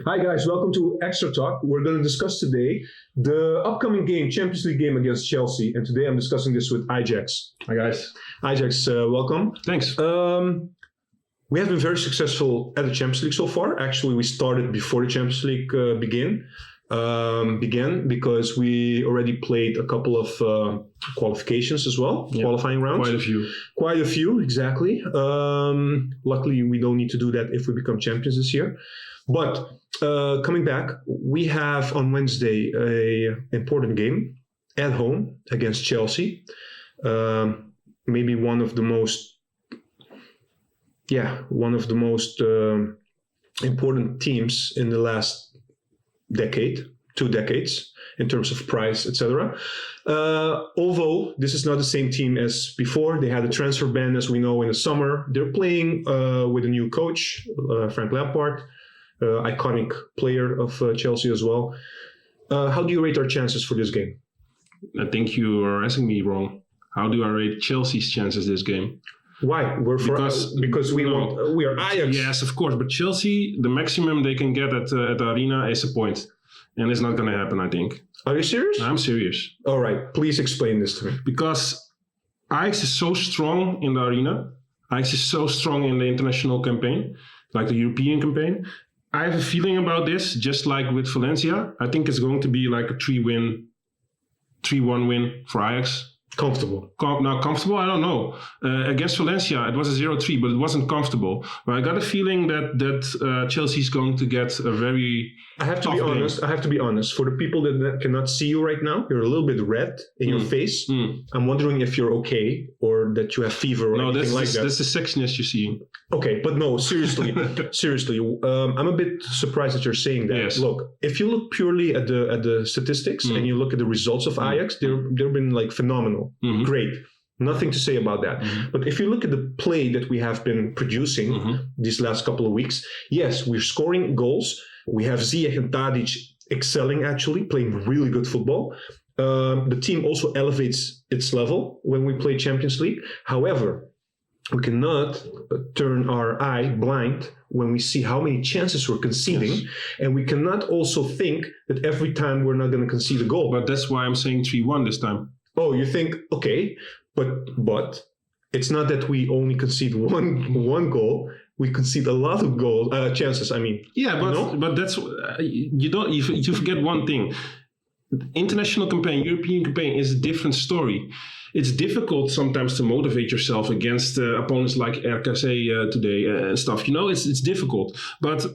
Hi guys, welcome to XtraTalk. We're going to discuss today the upcoming game, Championsleague game against Chelsea. And today I'm discussing this with Ajax. Hi guys. Ajax, welcome. Thanks. We have been very successful at the Champions League so far. Actually, we started before the Champions League began because we already played a couple of qualifications as well, qualifying rounds. Quite a few, exactly. Luckily, we don't need to do that if we become champions this year. But coming back, we have on Wednesday an important game at home against Chelsea. Maybe one of the most important teams in the last decade, 2 decades, in terms of price, etc. Although this is not the same team as before. They had a transfer ban, as we know, in the summer. They're playing with a new coach, Frank Lampard, iconic player of Chelsea as well. How do you rate our chances for this game? I think you are asking me wrong. How do I rate Chelsea's chances this game? Why? Because we are Ajax. Yes, of course. But Chelsea, the maximum they can get at the arena is a point. And it's not going to happen, I think. Are you serious? I'm serious. All right. Please explain this to me. Because Ajax is so strong in the arena. Ajax is so strong in the international campaign, like the European campaign. I have a feeling about this, just like with Valencia. I think it's going to be like a 3-1 win for Ajax. Comfortable. Comfortable? I don't know. Against Valencia, it was a 0-3, but it wasn't comfortable. But I got a feeling that Chelsea is going to get a very I have to be honest. For the people that cannot see you right now, you're a little bit red in your face. I'm wondering if you're okay or that you have fever or anything like that. That's the sexiness you're seeing. Okay, but no, seriously. I'm a bit surprised that you're saying that. Yes. Look, if you look purely at the statistics and you look at the results of Ajax, they've been like phenomenal. Great. Nothing to say about that. But if you look at the play that we have been producing these last couple of weeks, yes, we're scoring goals. We have Ziyech and Tadic excelling, actually, playing really good football. The team also elevates its level when we play Champions League. However, we cannot turn our eye blind when we see how many chances we're conceding. Yes. And we cannot also think that every time we're not going to concede a goal. But that's why I'm saying 3-1 this time. Oh, you think, okay, but it's not that we only concede one goal. We concede a lot of chances. I mean, but that's you forget one thing. International campaign, European campaign is a different story. It's difficult sometimes to motivate yourself against opponents like RKC today and stuff. You know, it's difficult. But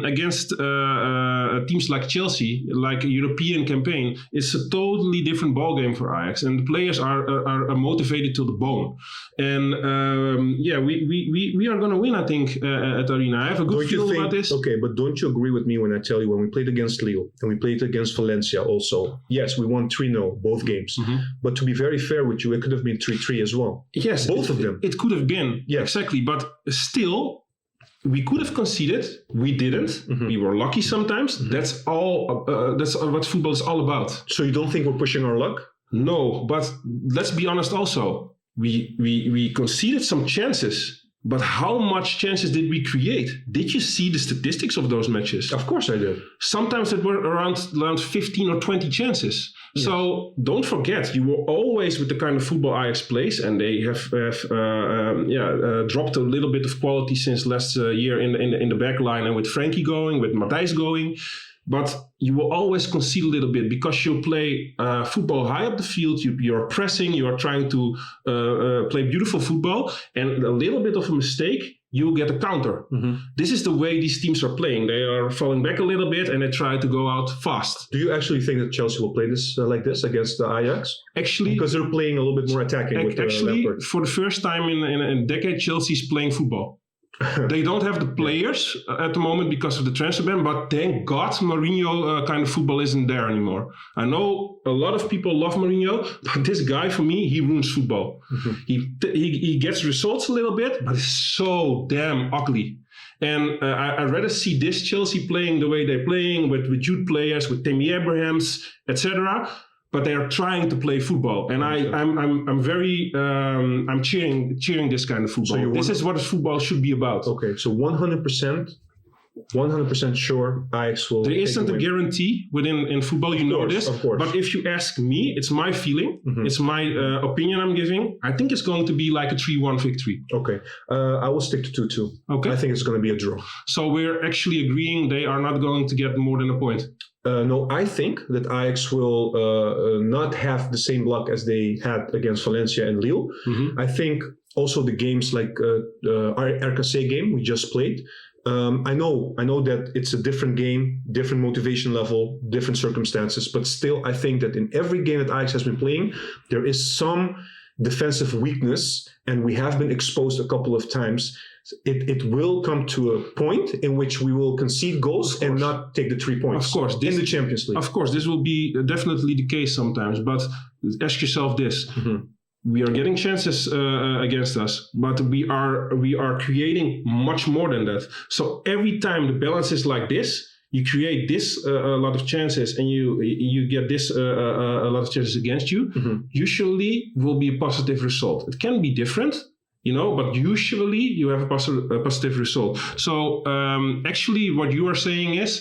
against teams like Chelsea, like a European campaign, it's a totally different ballgame for Ajax. And the players are motivated to the bone. And we are going to win, I think, at Arena. I have a good feeling about this. Okay, but don't you agree with me when I tell you when we played against Lille and we played against Valencia also? Yes, we won 3-0 both games. But to be very fair with you, it could have been 3-3 as well. Yes, both of them. It could have been, exactly. But still, we could have conceded. We didn't. We were lucky sometimes. That's all. That's what football is all about. So you don't think we're pushing our luck? No, but let's be honest. Also, we conceded some chances. But how much chances did we create? Did you see the statistics of those matches? Of course I did. Sometimes it were around 15 or 20 chances. Yes. So don't forget, you were always with the kind of football Ajax plays, and they have dropped a little bit of quality since last year in the back line, and with Frankie going, with Matthijs going. But you will always concede a little bit because you play football high up the field. You're pressing. You are trying to play beautiful football. And a little bit of a mistake, you get a counter. This is the way these teams are playing. They are falling back a little bit and they try to go out fast. Do you actually think that Chelsea will play this like this against the Ajax? Actually, because they're playing a little bit more attacking. Actually, for the first time in a decade, Chelsea's playing football. They don't have the players at the moment because of the transfer ban, but thank God Mourinho kind of football isn't there anymore. I know a lot of people love Mourinho, but this guy, for me, he ruins football. He gets results a little bit, but it's so damn ugly. And I'd rather see this Chelsea playing the way they're playing with youth players, with Tammy Abrahams, etc. But they are trying to play football, and I'm cheering this kind of football. This is what football should be about. Okay, so 100% 100% sure Ajax will. There isn't a guarantee in football, you know this. Of course. But if you ask me, it's my feeling, it's my opinion I'm giving. I think it's going to be like a 3-1 victory. Okay. I will stick to 2-2. Okay. I think it's going to be a draw. So we're actually agreeing they are not going to get more than a point. No, I think that Ajax will not have the same luck as they had against Valencia and Lille. I think also the games like our RKC game we just played. I know that it's a different game, different motivation level, different circumstances, but still I think that in every game that Ajax has been playing, there is some defensive weakness, and we have been exposed a couple of times. It will come to a point in which we will concede goals and not take the 3 points. Of course, in the Champions League. Of course, this will be definitely the case sometimes. But ask yourself this: we are getting chances against us, but we are creating much more than that. So every time the balance is like this, you create this a lot of chances, and you get this a lot of chances against you. Usually, will be a positive result. It can be different. But usually you have a positive result. So actually what you are saying is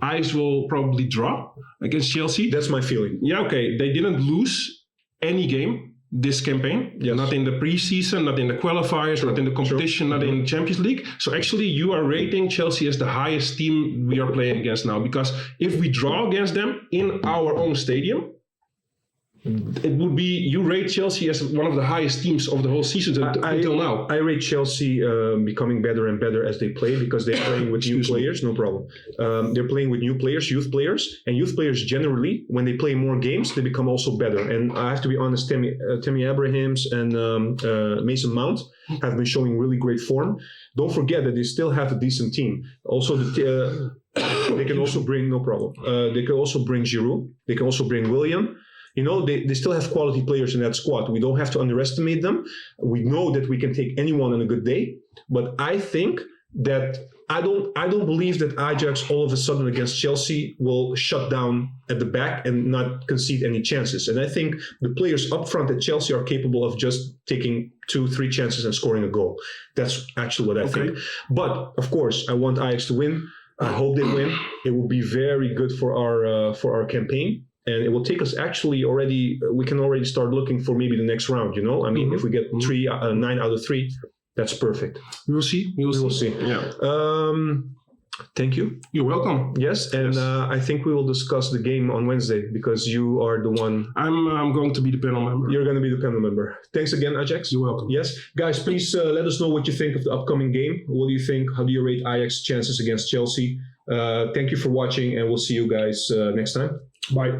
Ajax will probably draw against Chelsea. That's my feeling. Yeah, okay. They didn't lose any game this campaign. Yes. Not in the preseason, not in the qualifiers, not in the competition, not in the Champions League. So actually you are rating Chelsea as the highest team we are playing against now. Because if we draw against them in our own stadium, it would be, you rate Chelsea as one of the highest teams of the whole season until now. I rate Chelsea becoming better and better as they play, because they're playing with new players. No problem. They're playing with new players, youth players, and youth players generally, when they play more games, they become also better. And I have to be honest, Tammy Abrahams and Mason Mount have been showing really great form. Don't forget that they still have a decent team. Also, they can also bring, no problem. They can also bring Giroud. They can also bring William. They still have quality players in that squad. We don't have to underestimate them. We know that we can take anyone on a good day. But I think that I don't believe that Ajax all of a sudden against Chelsea will shut down at the back and not concede any chances. And I think the players up front at Chelsea are capable of just taking 2-3 chances and scoring a goal. That's actually what I think. But of course, I want Ajax to win. I hope they win. It will be very good for our campaign. And it will take us we can already start looking for maybe the next round, I mean, if we get 9 out of 3, that's perfect. We will see. We will see. Yeah. Thank you. You're welcome. Yes, and I think we will discuss the game on Wednesday, because you are the one. I'm going to be the panel member. You're going to be the panel member. Thanks again, Ajax. You're welcome. Yes. Guys, please let us know what you think of the upcoming game. What do you think? How do you rate Ajax chances against Chelsea? Thank you for watching, and we'll see you guys next time. Bye.